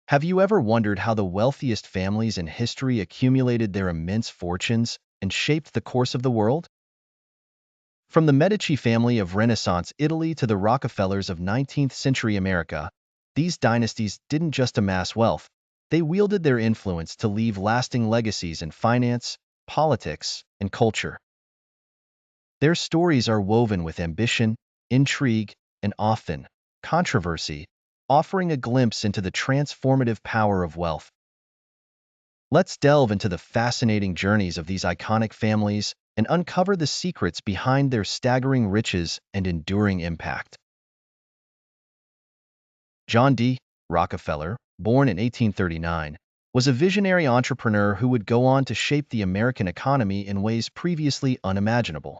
Have you ever wondered how the wealthiest families in history accumulated their immense fortunes and shaped the course of the world? From the Medici family of Renaissance Italy to the Rockefellers of 19th century America, these dynasties didn't just amass wealth, they wielded their influence to leave lasting legacies in finance, politics, and culture. Their stories are woven with ambition, intrigue, and often controversy, offering a glimpse into the transformative power of wealth. Let's delve into the fascinating journeys of these iconic families and uncover the secrets behind their staggering riches and enduring impact. John D. Rockefeller, born in 1839, was a visionary entrepreneur who would go on to shape the American economy in ways previously unimaginable.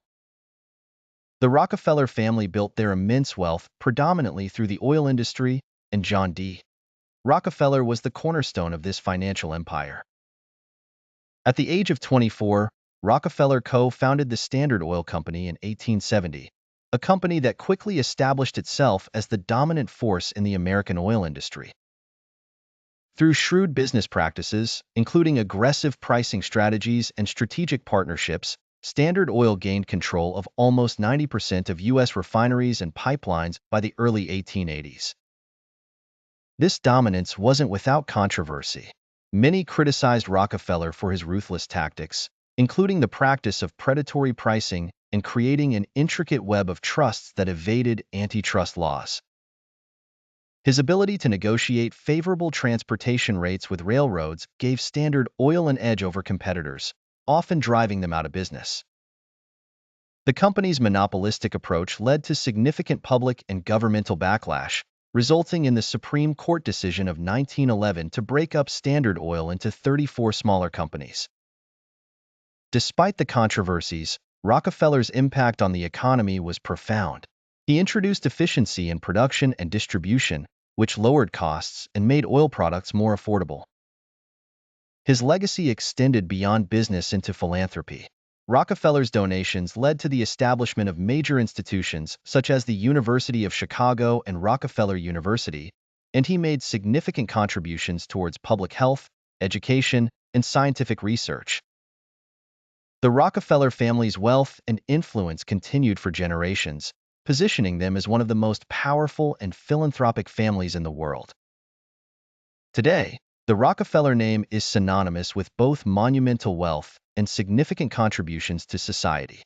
The Rockefeller family built their immense wealth predominantly through the oil industry, and John D. Rockefeller was the cornerstone of this financial empire. At the age of 24, Rockefeller co-founded the Standard Oil Company in 1870, a company that quickly established itself as the dominant force in the American oil industry. Through shrewd business practices, including aggressive pricing strategies and strategic partnerships, Standard Oil gained control of almost 90% of U.S. refineries and pipelines by the early 1880s. This dominance wasn't without controversy. Many criticized Rockefeller for his ruthless tactics, including the practice of predatory pricing and creating an intricate web of trusts that evaded antitrust laws. His ability to negotiate favorable transportation rates with railroads gave Standard Oil an edge over competitors, often driving them out of business. The company's monopolistic approach led to significant public and governmental backlash, resulting in the Supreme Court decision of 1911 to break up Standard Oil into 34 smaller companies. Despite the controversies, Rockefeller's impact on the economy was profound. He introduced efficiency in production and distribution, which lowered costs and made oil products more affordable. His legacy extended beyond business into philanthropy. Rockefeller's donations led to the establishment of major institutions such as the University of Chicago and Rockefeller University, and he made significant contributions towards public health, education, and scientific research. The Rockefeller family's wealth and influence continued for generations, positioning them as one of the most powerful and philanthropic families in the world. Today, the Rockefeller name is synonymous with both monumental wealth and significant contributions to society.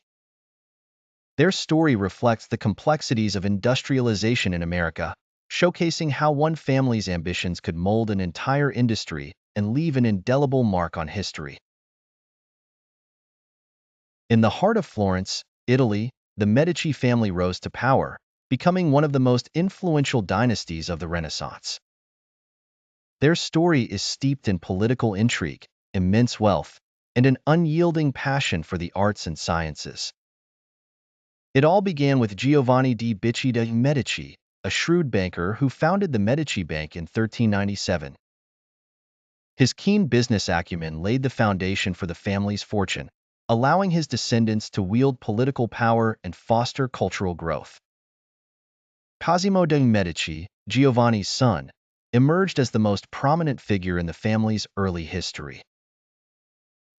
Their story reflects the complexities of industrialization in America, showcasing how one family's ambitions could mold an entire industry and leave an indelible mark on history. In the heart of Florence, Italy, the Medici family rose to power, becoming one of the most influential dynasties of the Renaissance. Their story is steeped in political intrigue, immense wealth, and an unyielding passion for the arts and sciences. It all began with Giovanni di Bicci de' Medici, a shrewd banker who founded the Medici Bank in 1397. His keen business acumen laid the foundation for the family's fortune, allowing his descendants to wield political power and foster cultural growth. Cosimo de' Medici, Giovanni's son, emerged as the most prominent figure in the family's early history.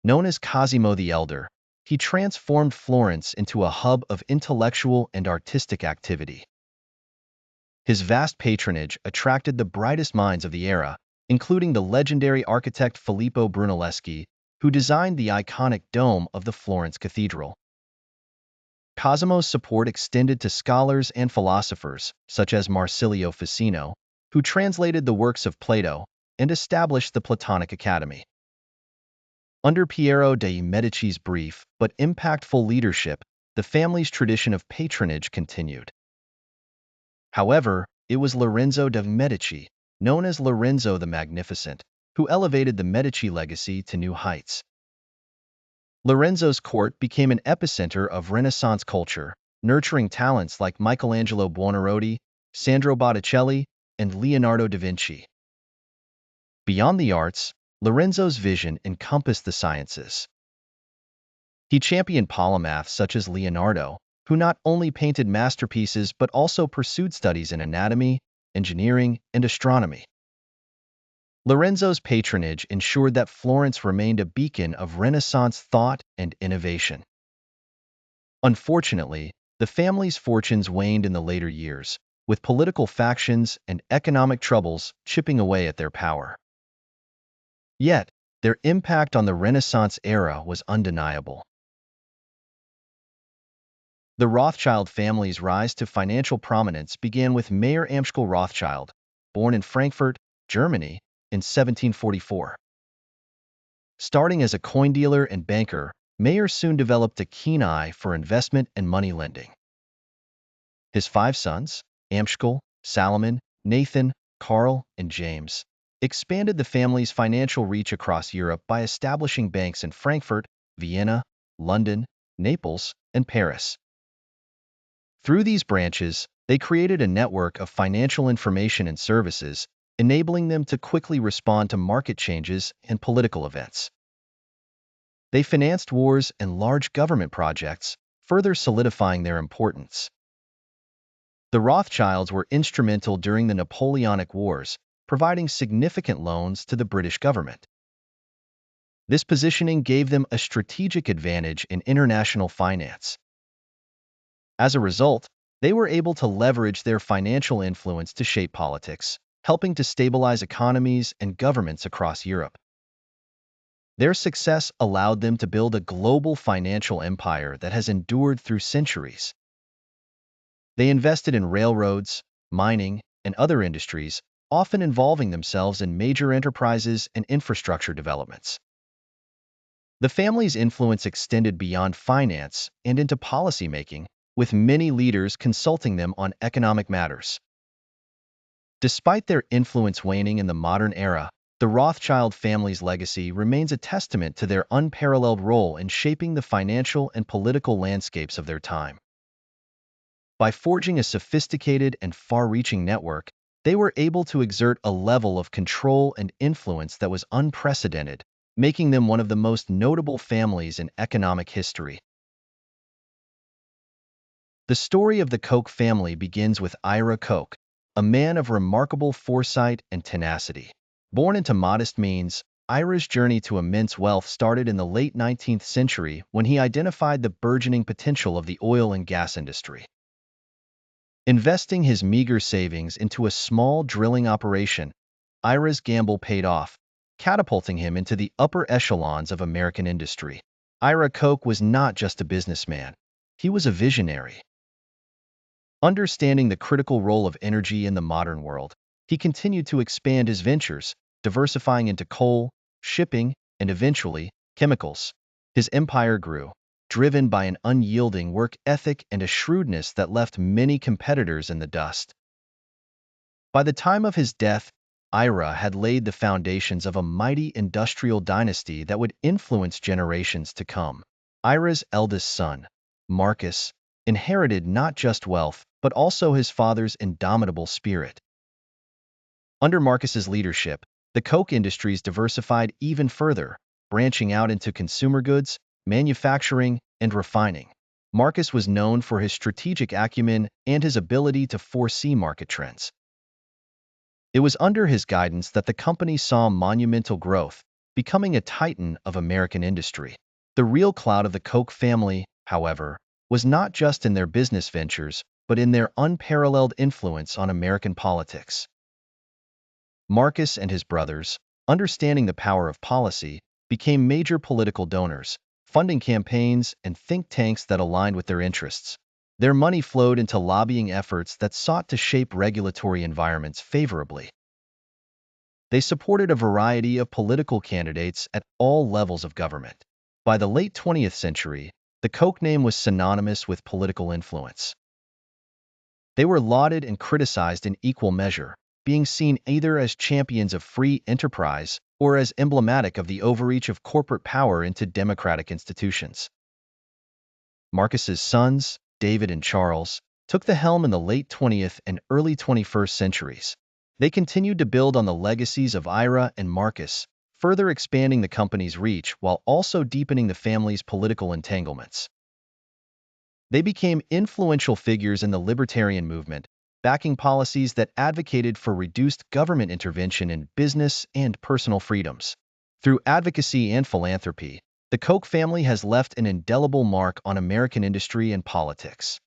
Known as Cosimo the Elder, he transformed Florence into a hub of intellectual and artistic activity. His vast patronage attracted the brightest minds of the era, including the legendary architect Filippo Brunelleschi, who designed the iconic dome of the Florence Cathedral. Cosimo's support extended to scholars and philosophers, such as Marsilio Ficino, who translated the works of Plato and established the Platonic Academy. Under Piero dei Medici's brief but impactful leadership, the family's tradition of patronage continued. However, it was Lorenzo de' Medici, known as Lorenzo the Magnificent, who elevated the Medici legacy to new heights. Lorenzo's court became an epicenter of Renaissance culture, nurturing talents like Michelangelo Buonarroti, Sandro Botticelli, and Leonardo da Vinci. Beyond the arts, Lorenzo's vision encompassed the sciences. He championed polymaths such as Leonardo, who not only painted masterpieces but also pursued studies in anatomy, engineering, and astronomy. Lorenzo's patronage ensured that Florence remained a beacon of Renaissance thought and innovation. Unfortunately, the family's fortunes waned in the later years, with political factions and economic troubles chipping away at their power. Yet, their impact on the Renaissance era was undeniable. The Rothschild family's rise to financial prominence began with Mayer Amschel Rothschild, born in Frankfurt, Germany, in 1744. Starting as a coin dealer and banker, Mayer soon developed a keen eye for investment and money lending. His 5 sons, Amschel, Salomon, Nathan, Karl, and James, expanded the family's financial reach across Europe by establishing banks in Frankfurt, Vienna, London, Naples, and Paris. Through these branches, they created a network of financial information and services, enabling them to quickly respond to market changes and political events. They financed wars and large government projects, further solidifying their importance. The Rothschilds were instrumental during the Napoleonic Wars, providing significant loans to the British government. This positioning gave them a strategic advantage in international finance. As a result, they were able to leverage their financial influence to shape politics, helping to stabilize economies and governments across Europe. Their success allowed them to build a global financial empire that has endured through centuries. They invested in railroads, mining, and other industries, often involving themselves in major enterprises and infrastructure developments. The family's influence extended beyond finance and into policymaking, with many leaders consulting them on economic matters. Despite their influence waning in the modern era, the Rothschild family's legacy remains a testament to their unparalleled role in shaping the financial and political landscapes of their time. By forging a sophisticated and far-reaching network, they were able to exert a level of control and influence that was unprecedented, making them one of the most notable families in economic history. The story of the Koch family begins with Ira Koch, a man of remarkable foresight and tenacity. Born into modest means, Ira's journey to immense wealth started in the late 19th century when he identified the burgeoning potential of the oil and gas industry. Investing his meager savings into a small drilling operation, Ira's gamble paid off, catapulting him into the upper echelons of American industry. Ira Koch was not just a businessman, he was a visionary. Understanding the critical role of energy in the modern world, he continued to expand his ventures, diversifying into coal, shipping, and eventually, chemicals. His empire grew, driven by an unyielding work ethic and a shrewdness that left many competitors in the dust. By the time of his death, Ira had laid the foundations of a mighty industrial dynasty that would influence generations to come. Ira's eldest son, Marcus, inherited not just wealth, but also his father's indomitable spirit. Under Marcus's leadership, the Koch industries diversified even further, branching out into consumer goods, manufacturing, and refining. Marcus was known for his strategic acumen and his ability to foresee market trends. It was under his guidance that the company saw monumental growth, becoming a titan of American industry. The real clout of the Koch family, however, was not just in their business ventures, but in their unparalleled influence on American politics. Marcus and his brothers, understanding the power of policy, became major political donors, funding campaigns and think tanks that aligned with their interests. Their money flowed into lobbying efforts that sought to shape regulatory environments favorably. They supported a variety of political candidates at all levels of government. By the late 20th century, the Koch name was synonymous with political influence. They were lauded and criticized in equal measure, being seen either as champions of free enterprise or as emblematic of the overreach of corporate power into democratic institutions. Marcus's sons, David and Charles, took the helm in the late 20th and early 21st centuries. They continued to build on the legacies of Ira and Marcus, further expanding the company's reach while also deepening the family's political entanglements. They became influential figures in the libertarian movement, backing policies that advocated for reduced government intervention in business and personal freedoms. Through advocacy and philanthropy, the Koch family has left an indelible mark on American industry and politics.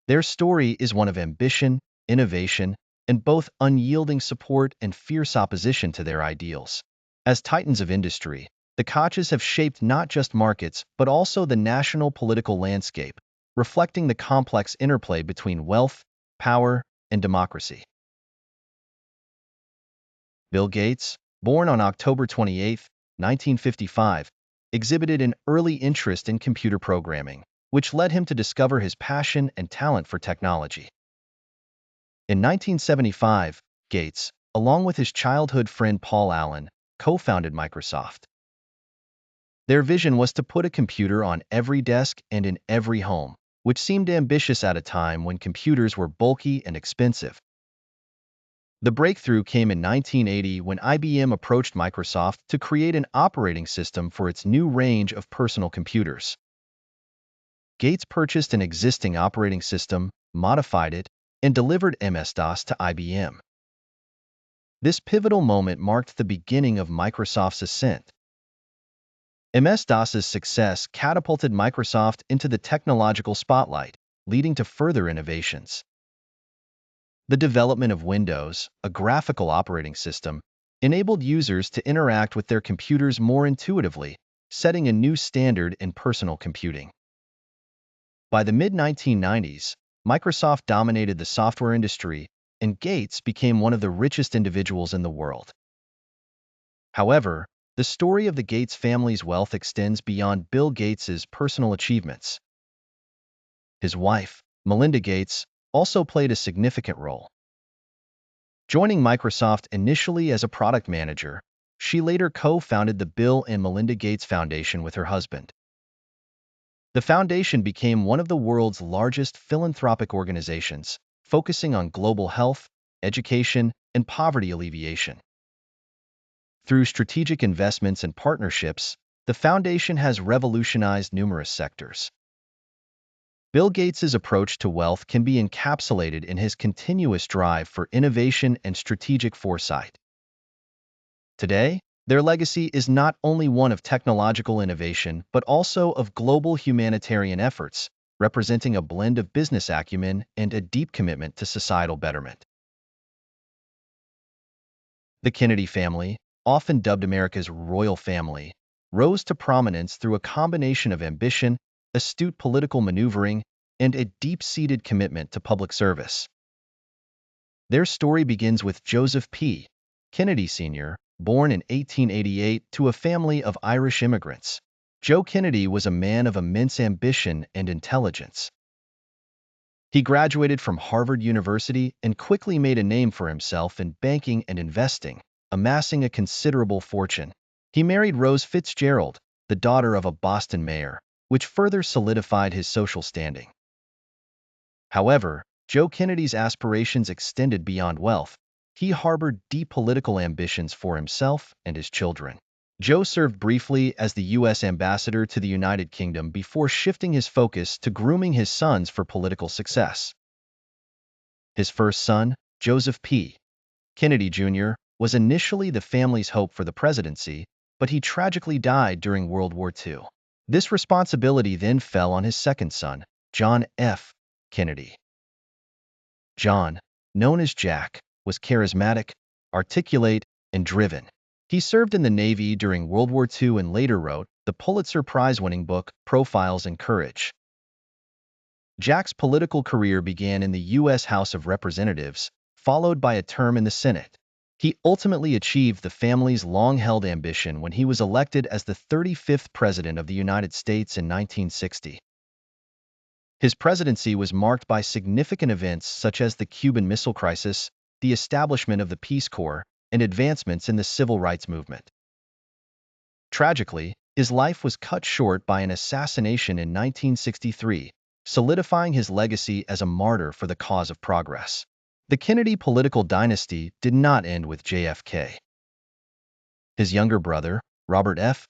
Their story is one of ambition, innovation, and both unyielding support and fierce opposition to their ideals. As titans of industry, the Kochs have shaped not just markets but also the national political landscape, reflecting the complex interplay between wealth, power, and democracy. Bill Gates, born on October 28, 1955, exhibited an early interest in computer programming, which led him to discover his passion and talent for technology. In 1975, Gates, along with his childhood friend Paul Allen, co-founded Microsoft. Their vision was to put a computer on every desk and in every home, which seemed ambitious at a time when computers were bulky and expensive. The breakthrough came in 1980 when IBM approached Microsoft to create an operating system for its new range of personal computers. Gates purchased an existing operating system, modified it, and delivered MS-DOS to IBM. This pivotal moment marked the beginning of Microsoft's ascent. MS-DOS's success catapulted Microsoft into the technological spotlight, leading to further innovations. The development of Windows, a graphical operating system, enabled users to interact with their computers more intuitively, setting a new standard in personal computing. By the mid-1990s, Microsoft dominated the software industry, and Gates became one of the richest individuals in the world. However, the story of the Gates family's wealth extends beyond Bill Gates's personal achievements. His wife, Melinda Gates, also played a significant role. Joining Microsoft initially as a product manager, she later co-founded the Bill and Melinda Gates Foundation with her husband. The foundation became one of the world's largest philanthropic organizations, focusing on global health, education, and poverty alleviation. Through strategic investments and partnerships, the foundation has revolutionized numerous sectors. Bill Gates's approach to wealth can be encapsulated in his continuous drive for innovation and strategic foresight. Today, their legacy is not only one of technological innovation but also of global humanitarian efforts, representing a blend of business acumen and a deep commitment to societal betterment. The Kennedy family, often dubbed America's royal family, rose to prominence through a combination of ambition, astute political maneuvering, and a deep-seated commitment to public service. Their story begins with Joseph P. Kennedy Sr., born in 1888 to a family of Irish immigrants. Joe Kennedy was a man of immense ambition and intelligence. He graduated from Harvard University and quickly made a name for himself in banking and investing, amassing a considerable fortune. He married Rose Fitzgerald, the daughter of a Boston mayor, which further solidified his social standing. However, Joe Kennedy's aspirations extended beyond wealth. He harbored deep political ambitions for himself and his children. Joe served briefly as the U.S. ambassador to the United Kingdom before shifting his focus to grooming his sons for political success. His first son, Joseph P. Kennedy Jr., was initially the family's hope for the presidency, but he tragically died during World War II. This responsibility then fell on his second son, John F. Kennedy. John, known as Jack, was charismatic, articulate, and driven. He served in the Navy during World War II and later wrote the Pulitzer Prize-winning book Profiles in Courage. Jack's political career began in the U.S. House of Representatives, followed by a term in the Senate. He ultimately achieved the family's long-held ambition when he was elected as the 35th President of the United States in 1960. His presidency was marked by significant events such as the Cuban Missile Crisis, the establishment of the Peace Corps, and advancements in the civil rights movement. Tragically, his life was cut short by an assassination in 1963, solidifying his legacy as a martyr for the cause of progress. The Kennedy political dynasty did not end with JFK. His younger brother, Robert F.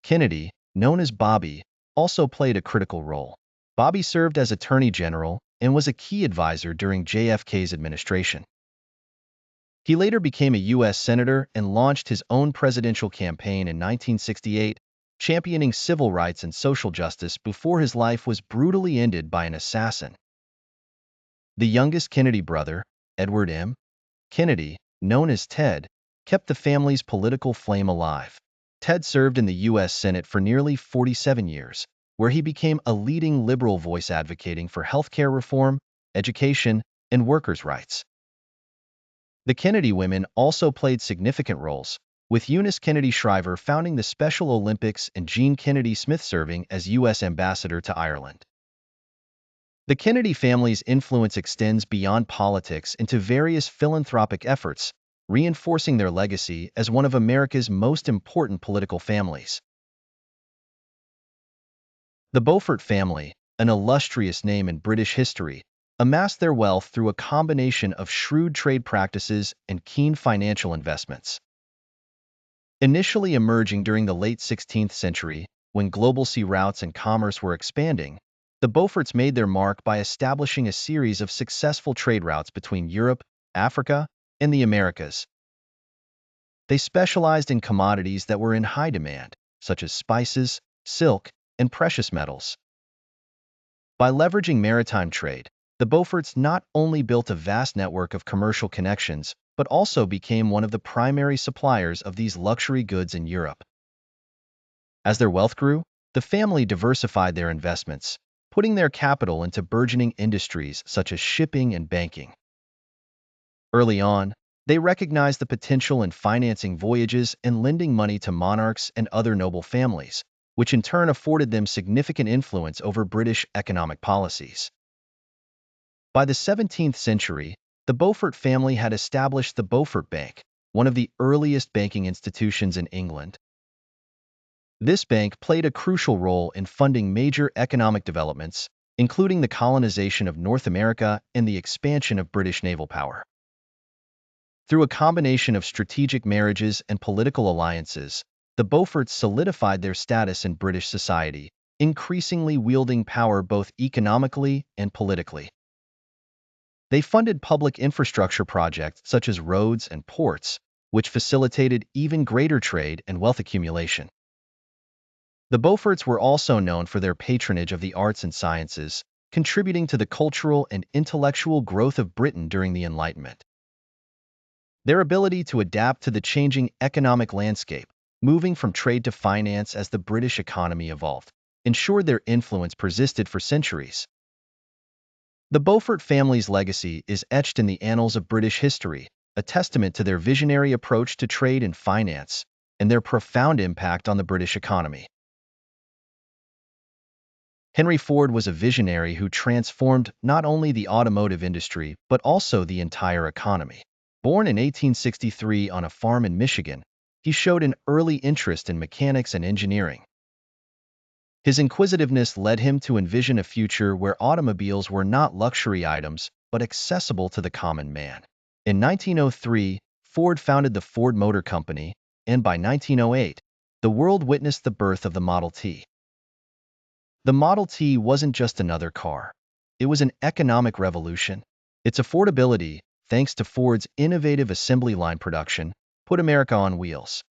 Kennedy, known as Bobby, also played a critical role. Bobby served as Attorney General and was a key advisor during JFK's administration. He later became a U.S. Senator and launched his own presidential campaign in 1968, championing civil rights and social justice before his life was brutally ended by an assassin. The youngest Kennedy brother, Edward M. Kennedy, known as Ted, kept the family's political flame alive. Ted served in the U.S. Senate for nearly 47 years, where he became a leading liberal voice advocating for healthcare reform, education, and workers' rights. The Kennedy women also played significant roles, with Eunice Kennedy Shriver founding the Special Olympics and Jean Kennedy Smith serving as U.S. Ambassador to Ireland. The Kennedy family's influence extends beyond politics into various philanthropic efforts, reinforcing their legacy as one of America's most important political families. The Beaufort family, an illustrious name in British history, amassed their wealth through a combination of shrewd trade practices and keen financial investments. Initially emerging during the late 16th century, when global sea routes and commerce were expanding, the Beauforts made their mark by establishing a series of successful trade routes between Europe, Africa, and the Americas. They specialized in commodities that were in high demand, such as spices, silk, and precious metals. By leveraging maritime trade, the Beauforts not only built a vast network of commercial connections, but also became one of the primary suppliers of these luxury goods in Europe. As their wealth grew, the family diversified their investments, putting their capital into burgeoning industries such as shipping and banking. Early on, they recognized the potential in financing voyages and lending money to monarchs and other noble families, which in turn afforded them significant influence over British economic policies. By the 17th century, the Beaufort family had established the Beaufort Bank, one of the earliest banking institutions in England. This bank played a crucial role in funding major economic developments, including the colonization of North America and the expansion of British naval power. Through a combination of strategic marriages and political alliances, the Beauforts solidified their status in British society, increasingly wielding power both economically and politically. They funded public infrastructure projects such as roads and ports, which facilitated even greater trade and wealth accumulation. The Beauforts were also known for their patronage of the arts and sciences, contributing to the cultural and intellectual growth of Britain during the Enlightenment. Their ability to adapt to the changing economic landscape, moving from trade to finance as the British economy evolved, ensured their influence persisted for centuries. The Beaufort family's legacy is etched in the annals of British history, a testament to their visionary approach to trade and finance, and their profound impact on the British economy. Henry Ford was a visionary who transformed not only the automotive industry but also the entire economy. Born in 1863 on a farm in Michigan, he showed an early interest in mechanics and engineering. His inquisitiveness led him to envision a future where automobiles were not luxury items but accessible to the common man. In 1903, Ford founded the Ford Motor Company, and by 1908, the world witnessed the birth of the Model T. The Model T wasn't just another car. It was an economic revolution. Its affordability, thanks to Ford's innovative assembly line production, put America on wheels.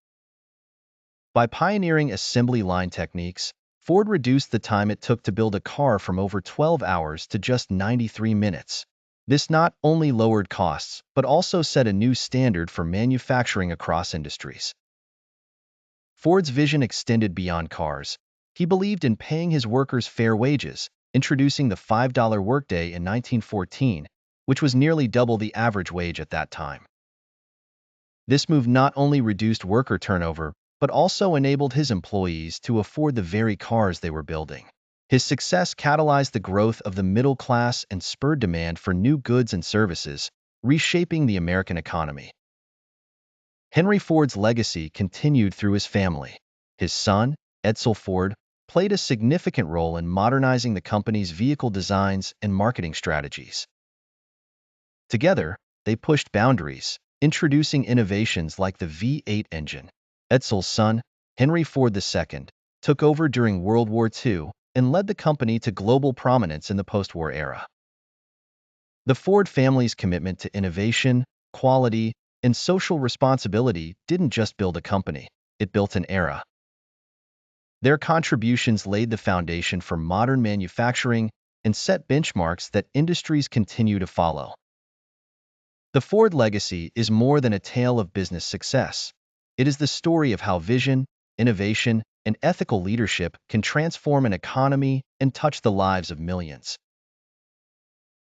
By pioneering assembly line techniques, Ford reduced the time it took to build a car from over 12 hours to just 93 minutes. This not only lowered costs, but also set a new standard for manufacturing across industries. Ford's vision extended beyond cars. He believed in paying his workers fair wages, introducing the $5 workday in 1914, which was nearly double the average wage at that time. This move not only reduced worker turnover, but also enabled his employees to afford the very cars they were building. His success catalyzed the growth of the middle class and spurred demand for new goods and services, reshaping the American economy. Henry Ford's legacy continued through his family. His son, Edsel Ford, played a significant role in modernizing the company's vehicle designs and marketing strategies. Together, they pushed boundaries, introducing innovations like the V8 engine. Edsel's son, Henry Ford II, took over during World War II and led the company to global prominence in the post-war era. The Ford family's commitment to innovation, quality, and social responsibility didn't just build a company, it built an era. Their contributions laid the foundation for modern manufacturing and set benchmarks that industries continue to follow. The Ford legacy is more than a tale of business success. It is the story of how vision, innovation, and ethical leadership can transform an economy and touch the lives of millions.